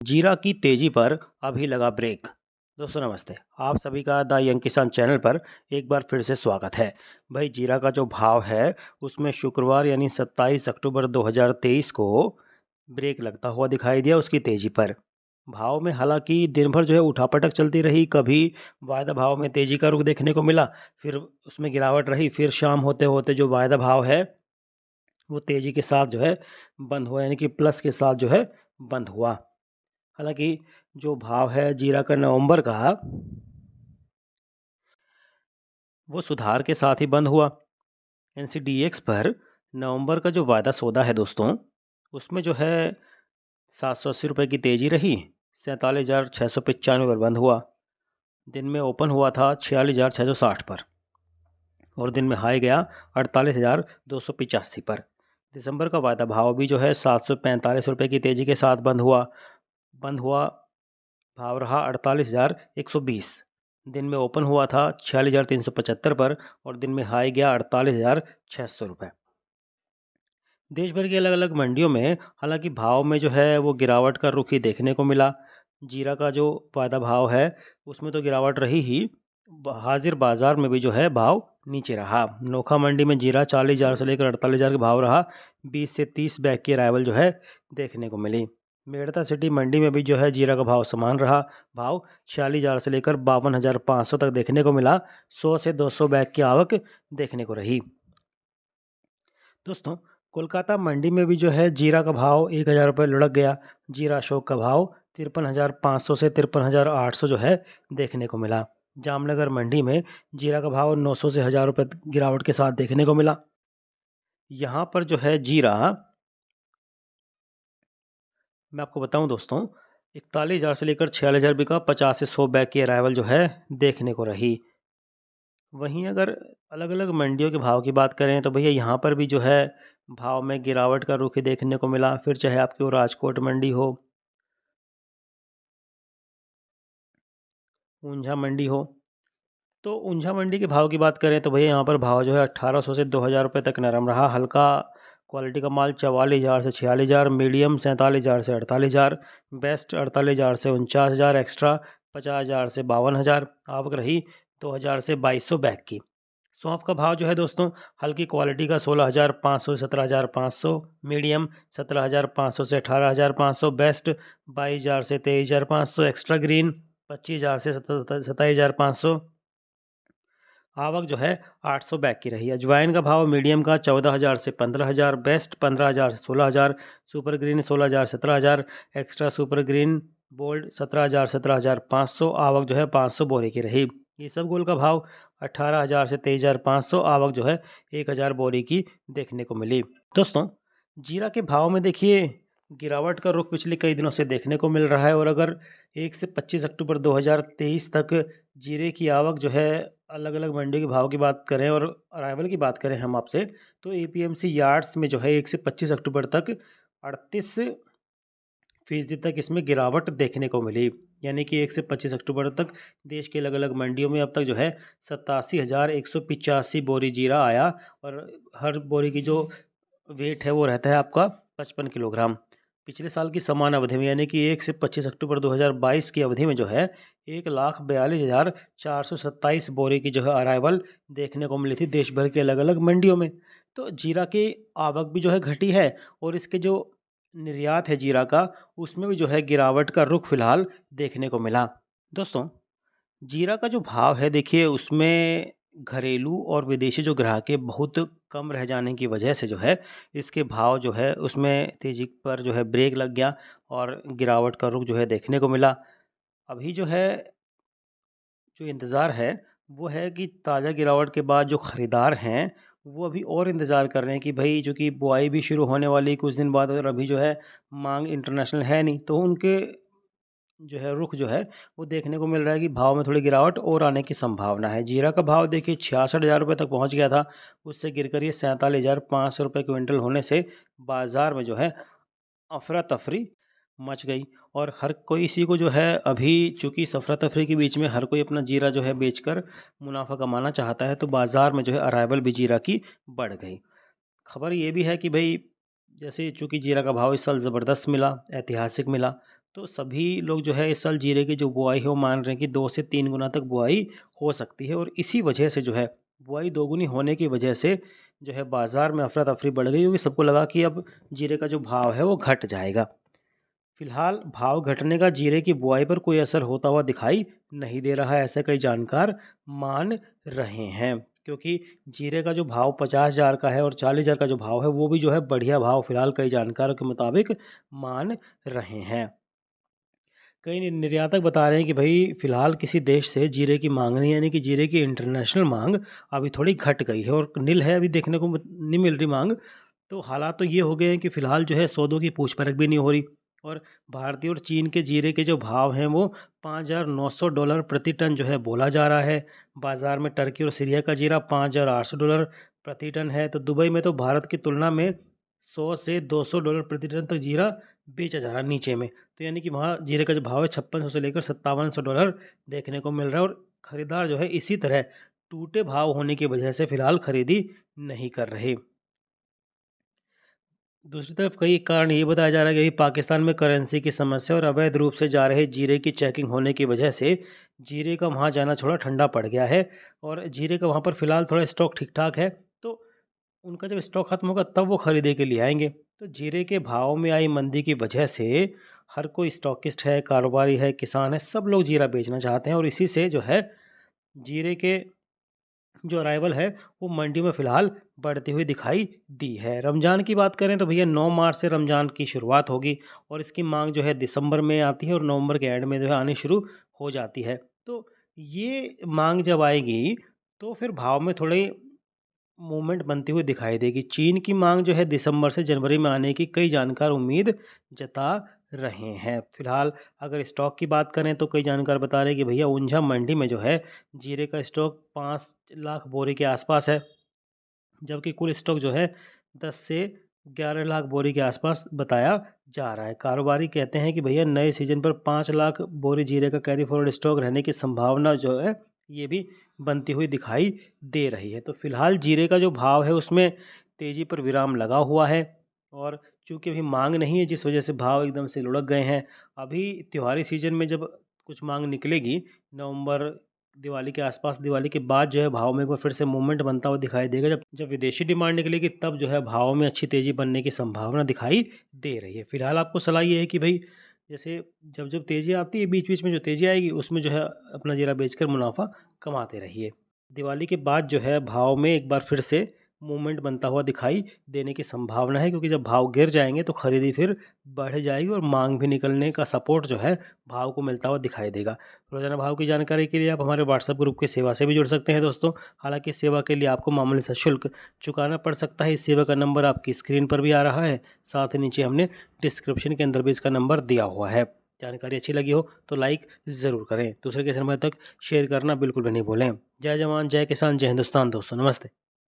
जीरा की तेजी पर अभी लगा ब्रेक। दोस्तों नमस्ते, आप सभी का द यंग किसान चैनल पर एक बार फिर से स्वागत है। भाई जीरा का जो भाव है उसमें शुक्रवार यानी 27 अक्टूबर 2023 को ब्रेक लगता हुआ दिखाई दिया उसकी तेजी पर। भाव में हालांकि दिन भर जो है उठापटक चलती रही, कभी वायदा भाव में तेजी का रुख देखने को मिला, फिर उसमें गिरावट रही, फिर शाम होते होते जो वायदा भाव है वो तेजी के साथ जो है बंद हुआ, यानी कि प्लस के साथ जो है बंद हुआ। हालांकि जो भाव है जीरा का नवंबर का, वो सुधार के साथ ही बंद हुआ। एनसीडीएक्स पर नवंबर का जो वायदा सौदा है दोस्तों, उसमें जो है 780 रुपये की तेजी रही, 47,695 पर बंद हुआ। दिन में ओपन हुआ था 46,660 पर और दिन में हाई गया 48,285 पर। दिसंबर का वायदा भाव भी जो है 745 रुपये की तेजी के साथ बंद हुआ। भाव रहा 48,120। दिन में ओपन हुआ था 46,375 पर और दिन में हाई गया 48,600 रुपये। देश भर की अलग अलग मंडियों में हालांकि भाव में जो है वो गिरावट का रुख ही देखने को मिला। जीरा का जो वायदा भाव है उसमें तो गिरावट रही ही, हाजिर बाजार में भी जो है भाव नीचे रहा। नोखा मंडी में जीरा 40,000 से लेकर 48,000 का भाव रहा। 20 से 30 बैग की अराइवल जो है देखने को मिली। मेड़ता सिटी मंडी में भी जो है जीरा का भाव समान रहा। भाव 46,000 से लेकर 52,500 तक देखने को मिला। 100 से 200 बैग की आवक देखने को रही। दोस्तों कोलकाता मंडी में भी जो है जीरा का भाव 1,000 रुपये लुढ़क गया। जीरा अशोक का भाव 53,500 से 53,800 जो है देखने को मिला। जामनगर मंडी में जीरा का भाव 900 से 1,000 रुपये गिरावट के साथ देखने को मिला। यहाँ पर जो है जीरा, मैं आपको बताऊं दोस्तों, 41,000 से लेकर 46,000 रुपये का 50 से 100 बैग की अराइवल जो है देखने को रही। वहीं अगर अलग अलग मंडियों के भाव की बात करें तो भैया यहाँ पर भी जो है भाव में गिरावट का रुख ही देखने को मिला। फिर चाहे आपकी वो राजकोट मंडी हो, ऊंझा मंडी हो, तो ऊंझा मंडी के भाव की बात करें तो भैया यहाँ पर भाव जो है 1,800 से 2,000 रुपये तक नरम रहा। हल्का क्वालिटी का माल 44,000 से 46,000, मीडियम 47,000 से 48,000, बेस्ट 48,000 से 49,000, एक्स्ट्रा 50,000 से 52,000। आवक रही 2,000 से 2,200 बैग की। सौंफ का भाव जो है दोस्तों, हल्की क्वालिटी का 16,500 से 17,500, मीडियम 17,500 से 18,500, बेस्ट 22,000 से 23,500, एक्स्ट्रा ग्रीन 25,000 से 27,500। आवक जो है 800 बैग की रही। अजवाइन का भाव मीडियम का 14,000 से 15,000, बेस्ट 15,000 से 16,000, super green 16,000 17,000, extra super green bold 17,000 17,500। आवक जो है 500 बोरे की रही। ये सब गोल का भाव 18,000 से 23,500। आवक जो है 1,000 बोरी की देखने को मिली। दोस्तों जीरा के भाव में देखिए गिरावट का रुख पिछले कई दिनों से देखने को मिल रहा है और अगर 1 से 25 अक्टूबर 2023 तक जीरे की आवक जो है अलग अलग मंडियों के भाव की बात करें और अराइवल की बात करें हम आपसे, तो एपीएमसी यार्ड्स में जो है 1 से 25 अक्टूबर तक 38% तक इसमें गिरावट देखने को मिली। यानी कि 1 से 25 अक्टूबर तक देश के अलग अलग मंडियों में अब तक जो है 87,185 बोरी जीरा आया और हर बोरी की जो वेट है वो रहता है आपका 55 किलोग्राम। पिछले साल की समान अवधि में यानी कि 1 से 25 अक्टूबर 2022 की अवधि में जो है 1,42,427 बोरी की जो है अराइवल देखने को मिली थी देश भर के अलग अलग मंडियों में। तो जीरा की आवक भी जो है घटी है और इसके जो निर्यात है जीरा का, उसमें भी जो है गिरावट का रुख फिलहाल देखने को मिला। दोस्तों जीरा का जो भाव है देखिए उसमें घरेलू और विदेशी जो ग्राहक है बहुत कम रह जाने की वजह से जो है इसके भाव जो है उसमें तेजी पर जो है ब्रेक लग गया और गिरावट का रुख जो है देखने को मिला। अभी जो है जो इंतज़ार है वो है कि ताज़ा गिरावट के बाद जो ख़रीदार हैं वो अभी और इंतज़ार कर रहे हैं कि भाई जो कि बुआई भी शुरू होने वाली कुछ दिन बाद और अभी जो है मांग इंटरनेशनल है नहीं, तो उनके जो है रुख जो है वो देखने को मिल रहा है कि भाव में थोड़ी गिरावट और आने की संभावना है। जीरा का भाव देखिए 66,000 रुपये तक पहुंच गया था, उससे गिरकर ये 47,500 रुपये क्विंटल होने से बाज़ार में जो है अफरा तफरी मच गई और हर कोई इसी को जो है अभी, चूँकि इस अफरा तफरी के बीच में हर कोई अपना जीरा जो है बेचकर मुनाफा कमाना चाहता है, तो बाज़ार में जो है अराइवल भी जीरा की बढ़ गई। खबर ये भी है कि भाई जैसे चूँकि जीरा का भाव इस साल ज़बरदस्त मिला, ऐतिहासिक मिला, तो सभी लोग जो है इस साल जीरे की जो बुआई है वो मान रहे हैं कि 2 से 3 गुना तक बुआई हो सकती है और इसी वजह से जो है बुआई दोगुनी होने की वजह से जो है बाज़ार में अफ़रा-तफ़री बढ़ गई, क्योंकि सबको लगा कि अब जीरे का जो भाव है वो घट जाएगा। फिलहाल भाव घटने का जीरे की बुआई पर कोई असर होता हुआ दिखाई नहीं दे रहा है, ऐसा कई जानकार मान रहे हैं, क्योंकि जीरे का जो भाव 50,000 का है और 40,000 का जो भाव है वो भी जो है बढ़िया भाव फिलहाल कई जानकारों के मुताबिक मान रहे हैं। कई निर्यातक बता रहे हैं कि भाई फिलहाल किसी देश से जीरे की मांग नहीं, यानी कि जीरे की इंटरनेशनल मांग अभी थोड़ी घट गई है और नील है, अभी देखने को नहीं मिल रही मांग। तो हालात तो ये हो गए हैं कि फ़िलहाल जो है सौदों की पूछ-परख भी नहीं हो रही और भारतीय और चीन के जीरे के जो भाव हैं वो $5,900 प्रति टन जो है बोला जा रहा है। बाज़ार में टर्की और सीरिया का जीरा $5,800 प्रति टन है। तो दुबई में तो भारत की तुलना में 100 से $200 प्रति टन तक जीरा बेचा जा रहा है नीचे में। तो यानी कि वहाँ जीरे का जो भाव है 5600 से लेकर $5700 देखने को मिल रहा है और ख़रीदार जो है इसी तरह टूटे भाव होने की वजह से फ़िलहाल खरीदी नहीं कर रहे। दूसरी तरफ कई कारण ये बताया जा रहा है कि अभी पाकिस्तान में करेंसी की समस्या और अवैध रूप से जा रहे जीरे की चेकिंग होने की वजह से जीरे का वहाँ जाना थोड़ा ठंडा पड़ गया है और जीरे का वहाँ पर फ़िलहाल थोड़ा स्टॉक ठीक-ठाक है। तो उनका जब स्टॉक ख़त्म होगा तब वो खरीदने के लिए आएँगे। तो जीरे के भाव में आई मंदी की वजह से हर कोई स्टॉकिस्ट है, कारोबारी है, किसान है, सब लोग जीरा बेचना चाहते हैं और इसी से जो है जीरे के जो अराइवल है वो मंडी में फ़िलहाल बढ़ती हुई दिखाई दी है। रमज़ान की बात करें तो भैया 9 मार्च से रमज़ान की शुरुआत होगी और इसकी मांग जो है दिसंबर में आती है और नवंबर के एंड में जो है आनी शुरू हो जाती है। तो ये मांग जब आएगी तो फिर भाव में थोड़ी मूवमेंट बनती हुई दिखाई देगी। चीन की मांग जो है दिसंबर से जनवरी में आने की कई जानकार उम्मीद जता रहे हैं। फिलहाल अगर स्टॉक की बात करें तो कई जानकार बता रहे हैं कि भैया ऊंझा मंडी में जो है जीरे का स्टॉक 5 लाख बोरी के आसपास है, जबकि कुल स्टॉक जो है 10 से 11 लाख बोरी के आसपास बताया जा रहा है। कारोबारी कहते हैं कि भैया नए सीजन पर 5 लाख बोरी जीरे का कैरी फॉरवर्ड स्टॉक रहने की संभावना जो है ये भी बनती हुई दिखाई दे रही है। तो फिलहाल जीरे का जो भाव है उसमें तेज़ी पर विराम लगा हुआ है और चूँकि अभी मांग नहीं है जिस वजह से भाव एकदम से लुढ़क गए हैं। अभी त्योहारी सीजन में जब कुछ मांग निकलेगी नवंबर दिवाली के आसपास, दिवाली के बाद जो है भाव में एक बार फिर से मूवमेंट बनता हुआ दिखाई देगा। जब जब विदेशी डिमांड निकलेगी तब जो है भाव में अच्छी तेज़ी बनने की संभावना दिखाई दे रही है। फिलहाल आपको सलाह ये है कि भई जैसे जब तेज़ी आती है, बीच-बीच में जो तेज़ी आएगी उसमें जो है अपना जीरा बेचकर मुनाफ़ा कमाते रहिए। दिवाली के बाद जो है भाव में एक बार फिर से मूवमेंट बनता हुआ दिखाई देने की संभावना है, क्योंकि जब भाव गिर जाएँगे तो खरीदी फिर बढ़ जाएगी और माँग भी निकलने का सपोर्ट जो है भाव को मिलता हुआ दिखाई देगा। रोज़ाना भाव की जानकारी के लिए आप हमारे व्हाट्सएप ग्रुप की सेवा से भी जुड़ सकते हैं दोस्तों। हालाँकि इस सेवा के लिए आपको मामूली सा शुल्क चुकाना पड़ सकता है। इस सेवा का नंबर आपकी स्क्रीन पर भी आ रहा है, साथ ही नीचे हमने डिस्क्रिप्शन के अंदर भी इसका नंबर दिया हुआ है। जानकारी अच्छी लगी हो तो लाइक ज़रूर करें। दूसरे के समय तक शेयर करना बिल्कुल भी नहीं भूलें। जय जवान, जय किसान, जय हिंदुस्तान दोस्तों, नमस्ते।